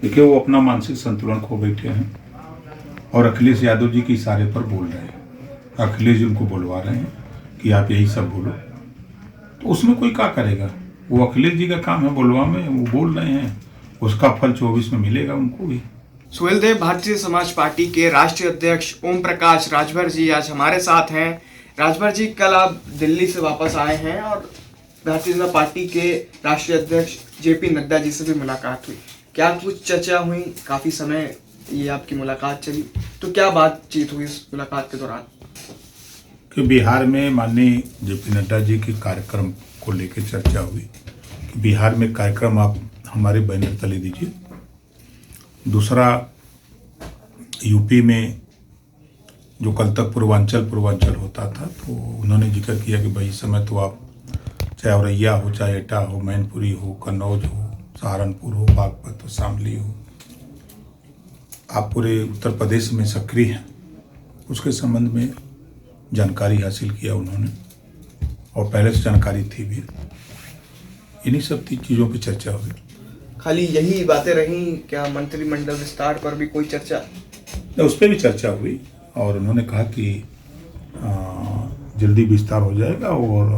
देखिए, वो अपना मानसिक संतुलन खो बैठे हैं और अखिलेश यादव जी के इशारे पर बोल रहे हैं। अखिलेश जी उनको बुलवा रहे हैं कि आप यही सब बोलो, तो उसमें कोई क्या करेगा? वो अखिलेश जी का काम है बुलवा में, वो बोल रहे हैं, उसका फल 24 में मिलेगा उनको भी। सुहेल देव, भारतीय समाज पार्टी के राष्ट्रीय अध्यक्ष ओम प्रकाश राजभर जी आज हमारे साथ हैं। राजभर जी, कल आप दिल्ली से वापस आए हैं और भारतीय जनता पार्टी के राष्ट्रीय अध्यक्ष जेपी नड्डा जी से भी मुलाकात हुई। क्या कुछ चर्चा हुई? काफ़ी समय ये आपकी मुलाकात चली, तो क्या बातचीत हुई इस मुलाकात के दौरान? कि बिहार में माननीय जेपी नड्डा जी के कार्यक्रम को लेकर चर्चा हुई कि बिहार में कार्यक्रम आप हमारे बैनर तले दीजिए। दूसरा, यूपी में जो कल तक पूर्वांचल होता था, तो उन्होंने जिक्र किया कि भाई इस समय तो आप चाहे औरैया हो, चाहे एटा हो, मैनपुरी हो, कन्नौज हो, सहारनपुर हो, बागपत हो, शामली हो, आप पूरे उत्तर प्रदेश में सक्रिय हैं। उसके संबंध में जानकारी हासिल किया उन्होंने, और पहले से जानकारी थी भी। इन्हीं सब चीज़ों पे चर्चा हुई। खाली यही बातें रहीं? क्या मंत्रिमंडल विस्तार पर भी कोई चर्चा? उस पर भी चर्चा हुई और उन्होंने कहा कि जल्दी विस्तार हो जाएगा और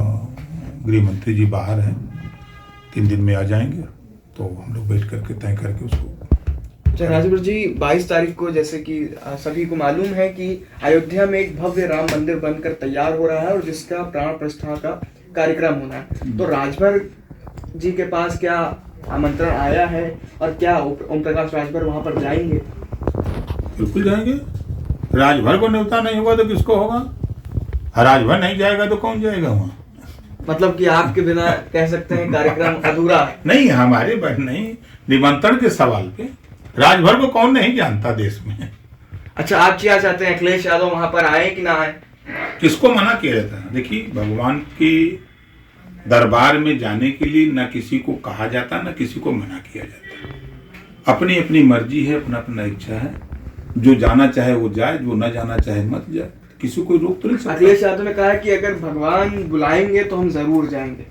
गृह मंत्री जी बाहर हैं, 3 दिन में आ जाएंगे, तो हम लोग बैठ करके तय करके उसको। राजभर जी, 22 तारीख को, जैसे कि सभी को मालूम है कि अयोध्या में एक भव्य राम मंदिर बनकर तैयार हो रहा है और जिसका प्राण प्रतिष्ठा का कार्यक्रम होना है, तो राजभर जी के पास क्या आमंत्रण आया है और क्या ओम प्रकाश राजभर वहां पर जाएंगे? बिल्कुल जाएंगे। राजभर को न्योता नहीं हुआ तो किसको होगा? राजभर नहीं जाएगा तो कौन जाएगा वहाँ? मतलब कि आपके बिना कह सकते हैं कार्यक्रम अधूरा है? नहीं, हमारे बहन नहीं, निमंत्रण के सवाल पे राजभर को कौन नहीं जानता देश में। अच्छा, आप क्या चाहते हैं, अखिलेश यादव वहां पर आए कि ना आए? किसको मना किया जाता है? देखिए, भगवान के दरबार में जाने के लिए न किसी को कहा जाता, न किसी को मना किया जाता। अपनी अपनी मर्जी है, अपना अपना इच्छा है। जो जाना चाहे वो जाए, जो न जाना चाहे मत जाए। किसी को रोक तो नहीं सकता। अखिलेश यादव ने कहा कि अगर भगवान बुलाएंगे तो हम जरूर जाएंगे।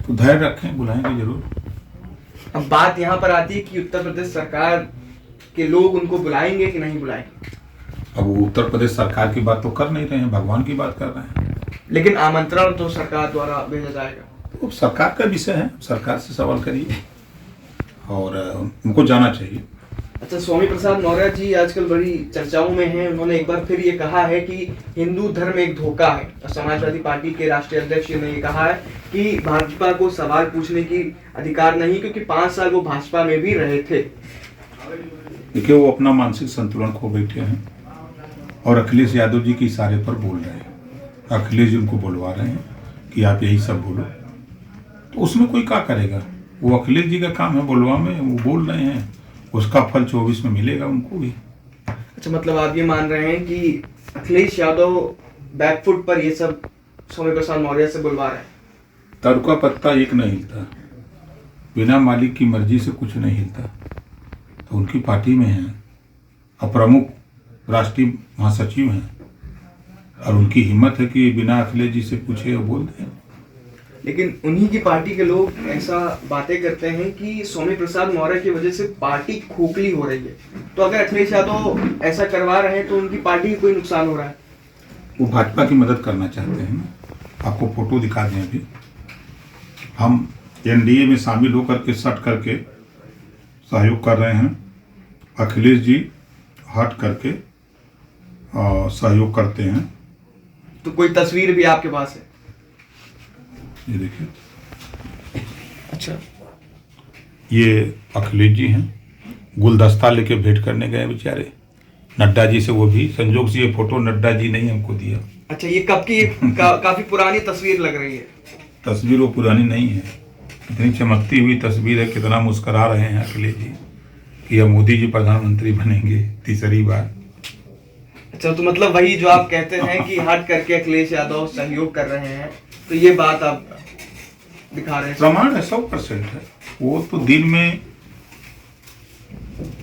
तो धैर्य रखें, बुलाएंगे जरूर। अब बात यहाँ पर आती है कि उत्तर प्रदेश सरकार के लोग उनको बुलाएंगे कि नहीं बुलाएंगे। अब वो उत्तर प्रदेश सरकार की बात तो कर नहीं रहे हैं, भगवान की बात कर रहे हैं। लेकिन आमंत्रण तो सरकार द्वारा भेजा जाएगा। तो सरकार का विषय है, सरकार से सवाल करिए और उनको जाना चाहिए। अच्छा, स्वामी प्रसाद मौर्य जी आजकल बड़ी चर्चाओं में हैं। उन्होंने एक बार फिर ये कहा है कि हिंदू धर्म एक धोखा है, और समाजवादी पार्टी के राष्ट्रीय अध्यक्ष ने ये कहा है कि भाजपा को सवाल पूछने की अधिकार नहीं, क्योंकि 5 साल वो भाजपा में भी रहे थे। देखिए, वो अपना मानसिक संतुलन खो बैठे हैं और अखिलेश यादव जी के इशारे पर बोल रहे हैं। अखिलेश जी उनको बुलवा रहे हैं कि आप यही सब बोलो, तो उसमें कोई क्या करेगा? वो अखिलेश जी का काम है बुलवा में, वो बोल रहे हैं, उसका फल 24 में मिलेगा उनको भी। अच्छा, मतलब आप ये मान रहे हैं कि अखिलेश यादव बैकफुट पर ये सब स्वामी प्रसाद मौर्य से बुलवा रहे हैं? तरुका पत्ता एक नहीं हिलता, बिना मालिक की मर्जी से कुछ नहीं हिलता। तो उनकी पार्टी में है और प्रमुख राष्ट्रीय महासचिव हैं, और उनकी हिम्मत है कि बिना अखिलेश जी से पूछे वो बोल दें। लेकिन उन्हीं की पार्टी के लोग ऐसा बातें करते हैं कि स्वामी प्रसाद मौर्य की वजह से पार्टी खोखली हो रही है। तो अगर अखिलेश यादव ऐसा करवा रहे हैं तो उनकी पार्टी को कोई नुकसान हो रहा है? वो भाजपा की मदद करना चाहते हैं ना। आपको फोटो दिखा दें, अभी हम एनडीए में शामिल होकर के सट करके सहयोग कर रहे हैं। अखिलेश जी हट करके सहयोग करते हैं। तो कोई तस्वीर भी आपके पास है? ये देखिए। अच्छा, ये अखिलेश जी हैं, गुलदस्ता लेके भेंट करने गए बेचारे नड्डा जी से। वो भी संजोग से ये फोटो नड्डा जी ने हमको दिया। अच्छा, ये कब की काफी पुरानी तस्वीर लग रही है। तस्वीर वो पुरानी नहीं है, इतनी चमकती हुई तस्वीर है। कितना मुस्करा रहे हैं अखिलेश जी कि अब मोदी जी प्रधानमंत्री बनेंगे 3री बार। अच्छा, तो मतलब वही जो आप कहते हैं कि हट करके अखिलेश यादव सहयोग कर रहे हैं, तो ये बात आप दिखा रहे हैं? प्रमाण है, 100% है। वो तो दिन में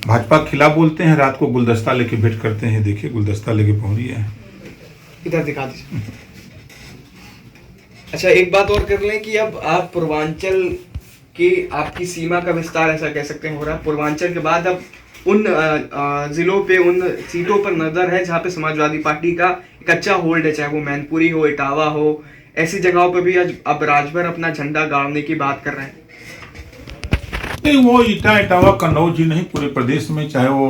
भाजपा के खिलाफ बोलते हैं, रात को गुलदस्ता लेके भेंट करते हैं। देखिए, गुलदस्ता लेके पहुंच रही है। इधर दिखा दीजिए। अच्छा, एक बात और कर लें कि अब आप पूर्वांचल कि आपकी सीमा का विस्तार, ऐसा कह सकते हैं, हो रहा है। पूर्वांचल के बाद अब उन जिलों पे, उन सीटों पर नजर है जहाँ पे समाजवादी पार्टी का एक अच्छा होल्ड है, चाहे वो मैनपुरी हो, इटावा हो, ऐसी जगहों पे भी आज अब राजभर अपना झंडा गाड़ने की बात कर रहे हैं। नहीं, वो इटावा कन्नौज ही नहीं, पूरे प्रदेश में, चाहे वो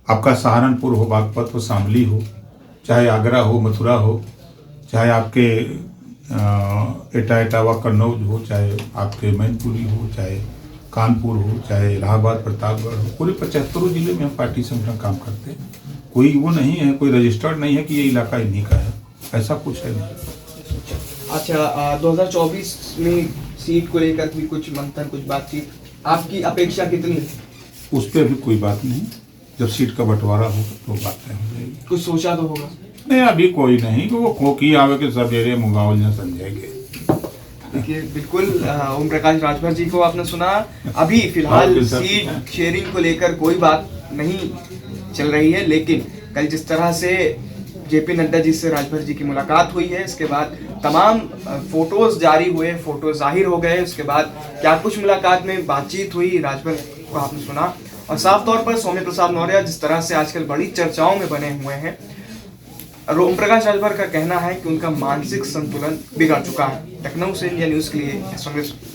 आपका सहारनपुर हो, बागपत हो, शामली हो, चाहे आगरा हो, मथुरा हो, चाहे आपके इटावा कन्नौज हो, चाहे आपके मैनपुरी हो, चाहे कानपुर हो, चाहे इलाहाबाद प्रतापगढ़ हो, पूरे 75 जिले में हम पार्टी संगठन काम करते हैं। कोई वो नहीं है, कोई रजिस्टर्ड नहीं है कि ये इलाका इन्हीं का है, ऐसा कुछ है नहीं। अच्छा, 2024 में सीट को लेकर भी कुछ मंथन, कुछ बातचीत, आपकी अपेक्षा कितनी है? उस पर अभी कोई बात नहीं, जब सीट का बंटवारा हो तो बातें हो जाएगी। कुछ सोचा तो होगा? नहीं, अभी कोई नहीं, कि वो खोकी आवे के सवेरे मुगावल न समझेंगे। देखिए, बिल्कुल ओम प्रकाश राजभर जी को आपने सुना। अभी फिलहाल सीट शेयरिंग को लेकर कोई बात नहीं चल रही है, लेकिन कल जिस तरह से जेपी नड्डा जी से राजभर जी की मुलाकात हुई है, इसके बाद तमाम फोटोज जारी हुए, फोटो जाहिर हो गए, उसके बाद क्या कुछ मुलाकात में बातचीत हुई, राजभर को आपने सुना। और साफ तौर पर सौम्य प्रसाद मौर्य जिस तरह से आजकल बड़ी चर्चाओं में बने हुए हैं, ओम प्रकाश राजभर का कहना है कि उनका मानसिक संतुलन बिगड़ चुका है। लखनऊ से इंडिया न्यूज के लिए